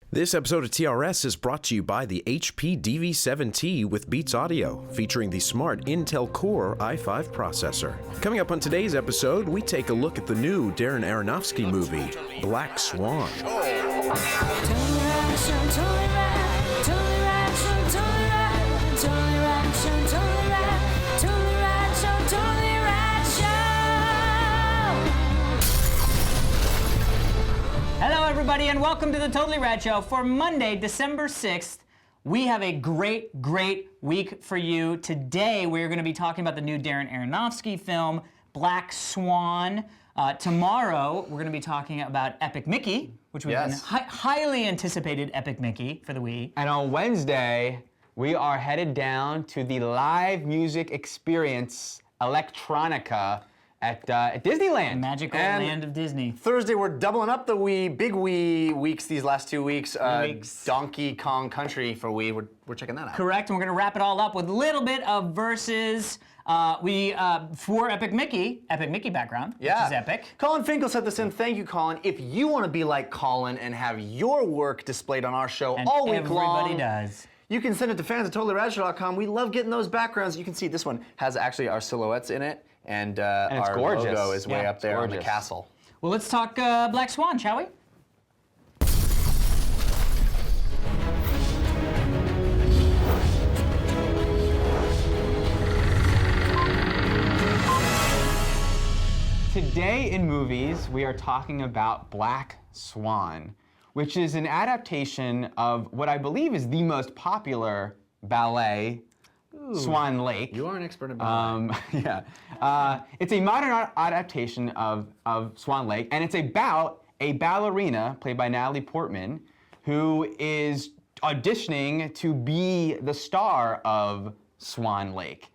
This episode of TRS is brought to you by the HP DV7T with Beats Audio, featuring the smart Intel Core i5 processor. Coming up on today's episode, we take a look at the new Darren Aronofsky movie, Black Swan. Hello everybody and welcome to the Totally Rad Show. For Monday, December 6th, we have a great week for you. Today we're going to be talking about the new Darren Aronofsky film, Black Swan. Tomorrow we're going to be talking about Epic Mickey, which we've been highly anticipated Epic Mickey for the week. And on Wednesday, we are headed down to the live music experience Electronica at Disneyland. Magical land of Disney. Thursday, we're doubling up the big Wii weeks these last 2 weeks. Donkey Kong Country for Wii. We're checking that out. Correct, and we're going to wrap it all up with a little bit of versus. For Epic Mickey background, which is epic. Colin Finkel sent this in. Thank you, Colin. If you want to be like Colin and have your work displayed on our show And all week long, everybody does. You can send it to fans@totallyradshow.com. We love getting those backgrounds. You can see this one has actually our silhouettes in it, and it's our gorgeous. logo is way Yeah, up there on the gorgeous. castle. Well, let's talk Black Swan, shall we? Today in movies, we are talking about Black Swan, which is an adaptation of what I believe is the most popular ballet, Swan Lake. You are an expert in ballet. It's a modern adaptation of Swan Lake, and it's about a ballerina played by Natalie Portman who is auditioning to be the star of Swan Lake.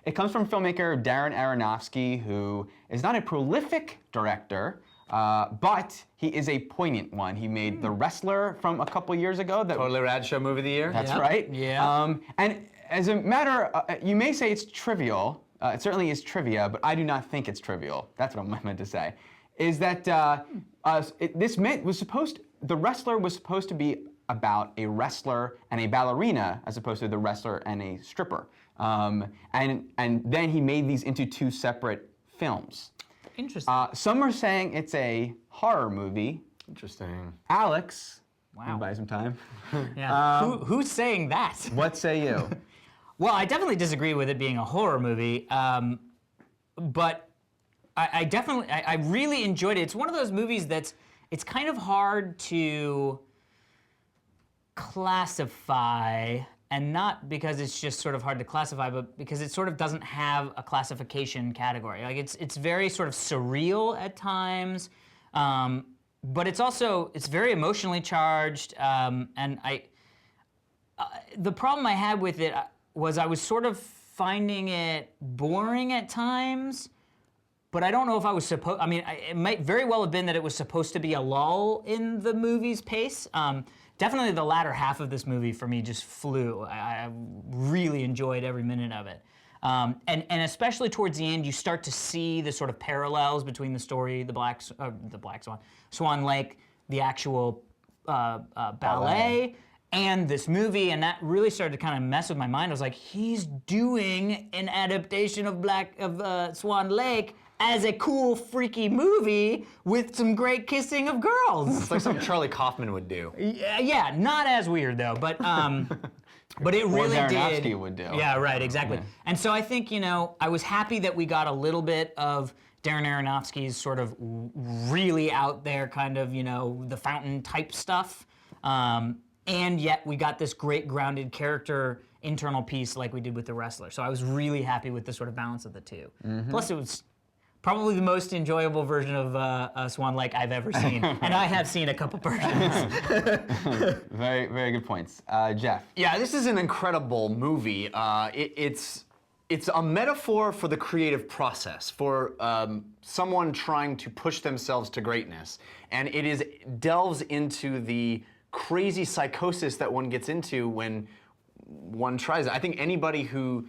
It comes from filmmaker Darren Aronofsky, who is not a prolific director, but he is a poignant one. He made The Wrestler from a couple years ago. Totally Rad Show movie of the year. That's right. Yeah. And as a matter, you may say it's trivial. It certainly is trivia, but I do not think it's trivial. That's what I meant to say. Is that The Wrestler was supposed to be about a wrestler and a ballerina, as opposed to the wrestler and a stripper. And then he made these into two separate films. Interesting. Some are saying it's a horror movie. Interesting. Alex, Wow. buy some time. Yeah. Who's saying that? What say you? Well, I definitely disagree with it being a horror movie, but I really enjoyed it. It's one of those movies it's kind of hard to classify, and not because it's just sort of hard to classify, but because it sort of doesn't have a classification category. Like it's very sort of surreal at times, but it's very emotionally charged, and the problem I had with it was I was sort of finding it boring at times, but I don't know if I was supposed. I mean, it might very well have been that it was supposed to be a lull in the movie's pace. Definitely the latter half of this movie for me just flew. I really enjoyed every minute of it. And especially towards the end, you start to see the sort of parallels between the story, the Black Swan, Swan Lake, the actual ballet, and this movie, and that really started to kind of mess with my mind. I was like, he's doing an adaptation of Swan Lake as a cool, freaky movie with some great kissing of girls. It's like something Charlie Kaufman would do. Yeah, not as weird though, but it really Darren did. Aronofsky would do. Yeah, right, exactly. Yeah. And so I think, I was happy that we got a little bit of Darren Aronofsky's sort of really out there kind of, the fountain type stuff. And yet we got this great grounded character internal piece like we did with The Wrestler. So I was really happy with the sort of balance of the two. Mm-hmm. Plus it was probably the most enjoyable version of Swan Lake I've ever seen. And I have seen a couple versions. Very, very good points. Jeff. Yeah, this is an incredible movie. It's a metaphor for the creative process, for someone trying to push themselves to greatness. And it delves into the crazy psychosis that one gets into when one tries it. I think anybody who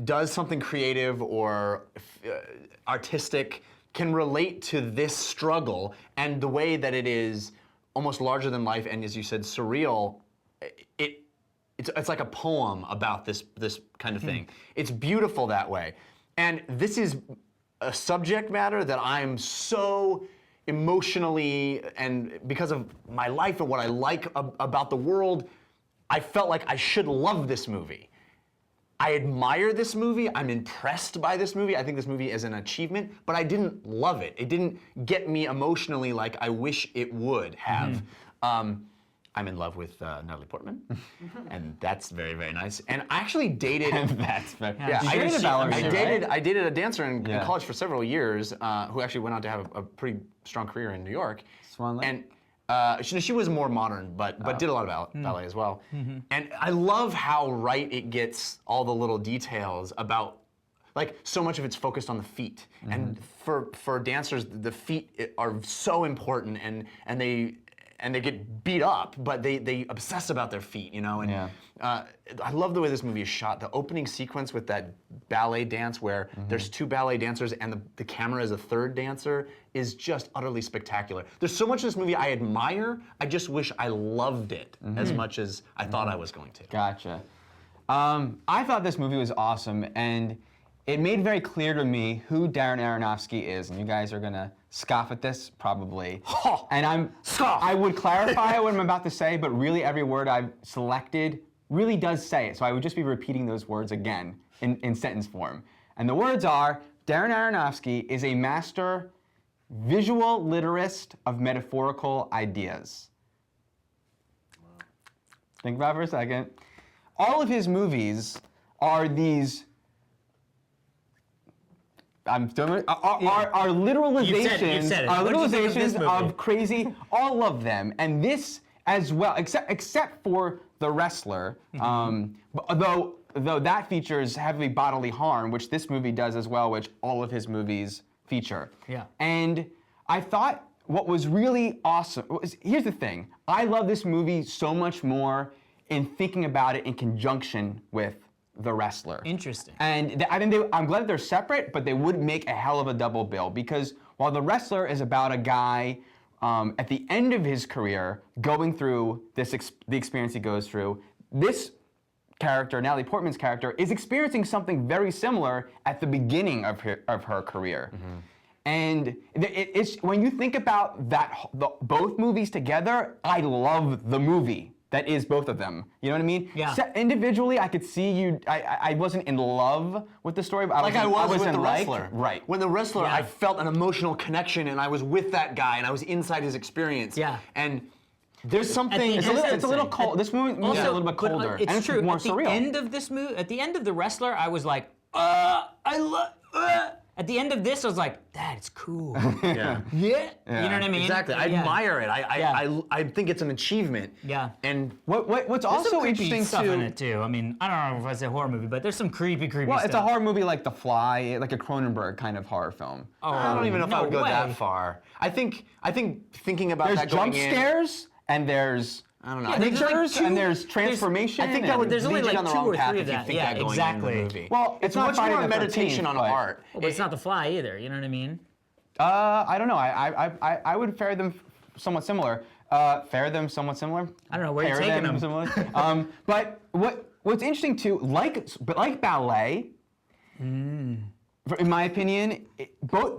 does something creative or artistic can relate to this struggle and the way that it is almost larger than life and, as you said, surreal. It's like a poem about this kind of thing. It's beautiful that way. And this is a subject matter that I'm so emotionally, and because of my life and what I like about the world, I felt like I should love this movie. I admire this movie. I'm impressed by this movie. I think this movie is an achievement, but I didn't love it. It didn't get me emotionally like I wish it would have. I'm in love with Natalie Portman, and that's very, very nice. And I actually dated. That's very. Yeah, I dated a dancer in college for several years, who actually went on to have a pretty strong career in New York. Swan Lake? And she was more modern, but did a lot of ballet as well. And I love how right it gets all the little details about, like, so much of it's focused on the feet. And for dancers, the feet are so important, and they get beat up, but they obsess about their feet, you know? And I love the way this movie is shot. The opening sequence with that ballet dance where there's two ballet dancers and the camera is a third dancer is just utterly spectacular. There's so much of this movie I admire. I just wish I loved it as much as I thought I was going to. Gotcha. I thought this movie was awesome, and it made very clear to me who Darren Aronofsky is, and you guys are gonna scoff at this, probably. And I would clarify what I'm about to say, but really every word I've selected really does say it, so I would just be repeating those words again in sentence form. And the words are, Darren Aronofsky is a master visual literist of metaphorical ideas. Think about it for a second. All of his movies are these are literalizations of crazy, all of them, and this as well, except for The Wrestler, though that features heavy bodily harm, which this movie does as well, which all of his movies feature. Yeah. And I thought what was really awesome here's the thing: I love this movie so much more in thinking about it in conjunction with The Wrestler. Interesting. And I'm glad they're separate, but they would make a hell of a double bill, because while The Wrestler is about a guy at the end of his career going through the experience he goes through, this character, Natalie Portman's character, is experiencing something very similar at the beginning of her career. And it's when you think about both movies together, I love the movie that is both of them. You know what I mean? Yeah. So individually, I could see you. I wasn't in love with the story, but I was with The like, Wrestler. right. When The Wrestler, I felt an emotional connection, and I was with that guy, and I was inside his experience. Yeah. And there's something. It's a little cold. This movie is a little bit colder. It's and true. more at the surreal. end of this movie, at the end of The Wrestler, I was like, At the end of this, I was like, that's cool. Yeah. You know what I mean? Exactly. I admire it. I think it's an achievement. Yeah. And What's There's some also creepy interesting stuff too. in it too. I mean, I don't know if it's a horror movie, but there's some creepy Well, stuff. it's a horror movie like The Fly, like a Cronenberg kind of horror film. I don't even know if I would go way. that far. I think thinking about There's that jump going in, scares and there's I don't know. Yeah, I think there's like pictures two- and there's transformation. I think that would There's lead only you like down the 2 wrong or path 3 if of you that. think Yeah, that going exactly. into the movie. Well, it's not much Friday more a the 13th, meditation on but- art. Well, but it's not The Fly either. You know what I mean? I don't know. I would pair them somewhat similar. I don't know where you're Pair taking them. Similar. But what's interesting too, like Ballet, in my opinion,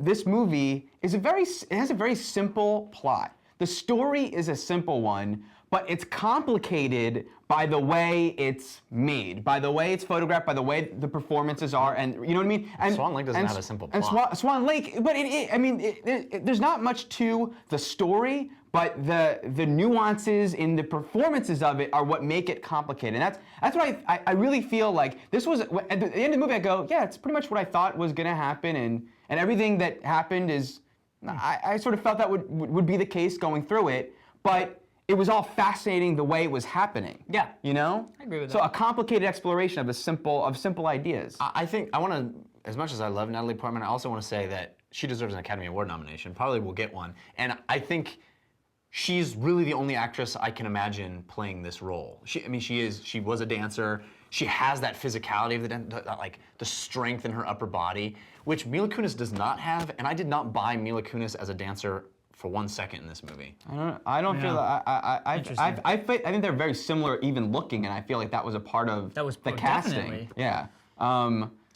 this movie has a very simple plot. The story is a simple one, but it's complicated by the way it's made, by the way it's photographed, by the way the performances are, and you know what I mean? And Swan Lake doesn't and have a simple and plot. Swan Lake, but there's not much to the story, but the nuances in the performances of it are what make it complicated. And that's what I really feel like this was, at the end of the movie I go, yeah, it's pretty much what I thought was gonna happen, and everything that happened is, I sort of felt that would be the case going through it, but it was all fascinating the way it was happening. Yeah. You know? I agree with So that. a complicated exploration of simple ideas. I think I want to, as much as I love Natalie Portman, I also want to say that she deserves an Academy Award nomination. Probably will get one. And I think she's really the only actress I can imagine playing this role. She was a dancer. she has that physicality of like the strength in her upper body, which Mila Kunis does not have, and I did not buy Mila Kunis as a dancer for 1 second in this movie. I don't feel that. I think they're very similar, even looking, and I feel like that was a part of the casting. Definitely. Yeah.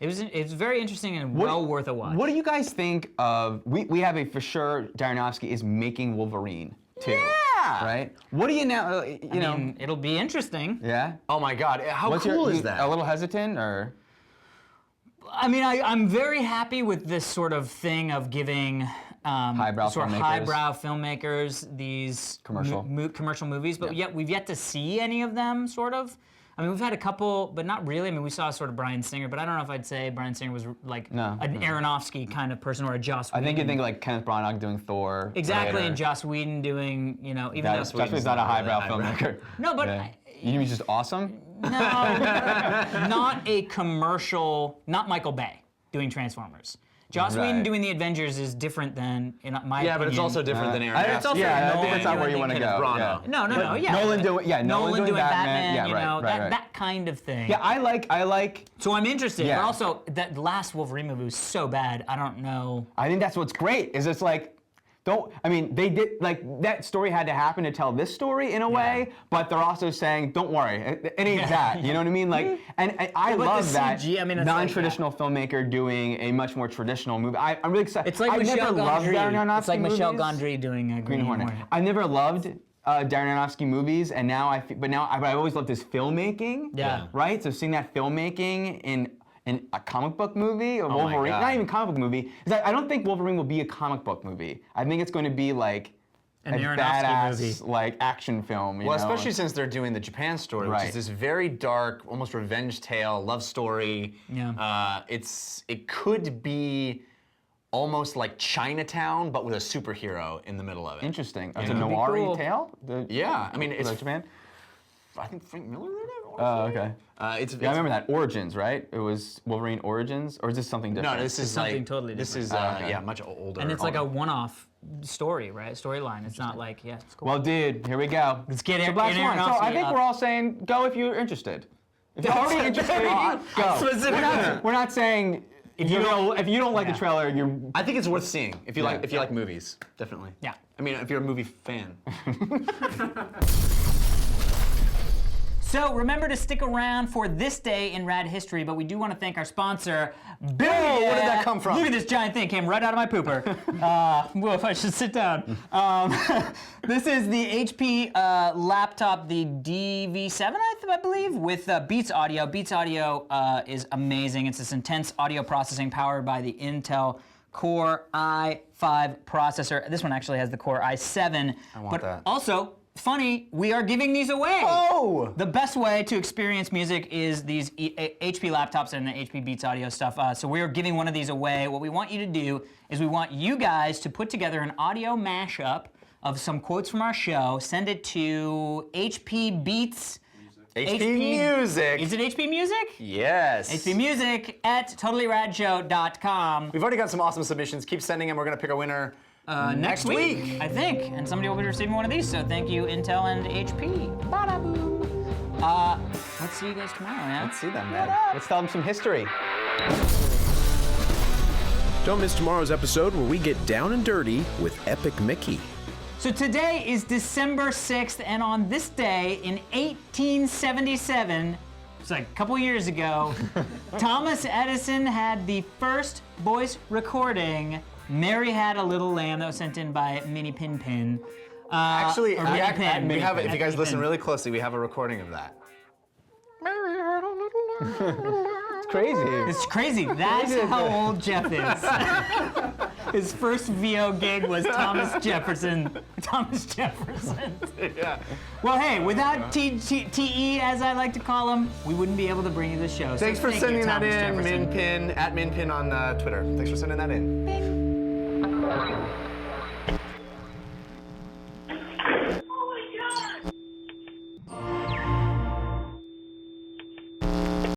It was very interesting and well worth a watch. What do you guys think of? We have a for sure. Darren Aronofsky is making Wolverine too. Yeah. Right. What do you now? I mean, it'll be interesting. Yeah. Oh my God, how cool is that? A little hesitant, or? I mean, I'm very happy with this sort of thing of giving highbrow filmmakers these commercial movies, but yet we've yet to see any of them, sort of. I mean, we've had a couple, but not really. I mean, we saw sort of Bryan Singer, but I don't know if I'd say Bryan Singer was like an Aronofsky kind of person or a Joss Whedon. I think you think like Kenneth Branagh doing Thor. Exactly, and Joss Whedon doing, even though Joss Whedon's not a highbrow filmmaker. No, but you mean he's just awesome? No, not a commercial. Not Michael Bay doing Transformers. Joss Whedon doing the Avengers is different than, in my opinion. Yeah, but it's also different than Aronofsky. It's also I think that's not where you want to go. Yeah. No, yeah. Nolan doing Batman. Batman, that kind of thing. Yeah, I like. So I'm interested, Yeah. but also that last Wolverine movie was so bad. I don't know. I think that's what's great. Is it's like. They did, like, that story had to happen to tell this story in a way, but they're also saying, don't worry, it ain't that, you know what I mean? Like, and I love that non-traditional filmmaker doing a much more traditional movie. I'm really excited. It's like Michel Gondry. Michel Gondry doing Green Hornet. I never loved Darren Aronofsky movies, and now I always loved his filmmaking. Yeah. Right? So seeing that filmmaking in a comic book movie, or Wolverine, not even comic book movie. I don't think Wolverine will be a comic book movie. I think it's going to be like an a Aronofsky badass movie. like action film. Well, especially since they're doing the Japan story, which is this very dark, almost revenge tale, love story. Yeah. It could be almost like Chinatown, but with a superhero in the middle of it. Interesting. It's a noir tale. Yeah, I mean, it's Japan. I think Frank Miller wrote it. Oh, okay. I remember that. Origins, right? It was Wolverine Origins, or is this something different? No, this is something totally different. This is much older. And it's like a one-off story, right? Storyline. It's not like, it's cool. Well, dude, here we go. Let's get it. Black Swan. So I think we're all saying go if you're interested. If you're already interested, go. We're not saying if you don't like the trailer, you're. I think it's worth seeing if you like movies, definitely. Yeah. I mean, if you're a movie fan. So remember to stick around for this day in Rad history, but we do want to thank our sponsor, Billy. Whoa, where did that come from? Look at this giant thing, came right out of my pooper. Woof, I should sit down. This is the HP laptop, the DV7, I believe, with Beats Audio. Beats Audio is amazing. It's this intense audio processing powered by the Intel Core i5 processor. This one actually has the Core i7. I want that. Also, funny, we are giving these away. Oh! The best way to experience music is these HP laptops and the HP Beats Audio stuff. So we are giving one of these away. What we want you to do is we want you guys to put together an audio mashup of some quotes from our show. Send it to HP Beats. HP Music. Is it HP Music? Yes. HP Music at totallyradshow.com. We've already got some awesome submissions. Keep sending them. We're going to pick a winner. Next week, I think, and somebody will be receiving one of these. So thank you, Intel and HP. Ba-da-boo. Let's see you guys tomorrow, man. Let's see them, man. Let's tell them some history. Don't miss tomorrow's episode where we get down and dirty with Epic Mickey. So today is December 6th, and on this day in 1877, it's like a couple years ago, Thomas Edison had the first voice recording, Mary Had a Little Lamb, that was sent in by Minnie Pin Pin. Actually, or Minnie Pin. we have, if you guys listen really closely, we have a recording of that. It's crazy. It's crazy. That's how old Jeff is. His first VO gig was Thomas Jefferson. Thomas Jefferson. Yeah. Well, hey, without TE, as I like to call him, we wouldn't be able to bring you the show. Thanks so for thank sending you, that Thomas in, Jefferson. Minpin, at Minpin on Twitter. Thanks for sending that in. Bing.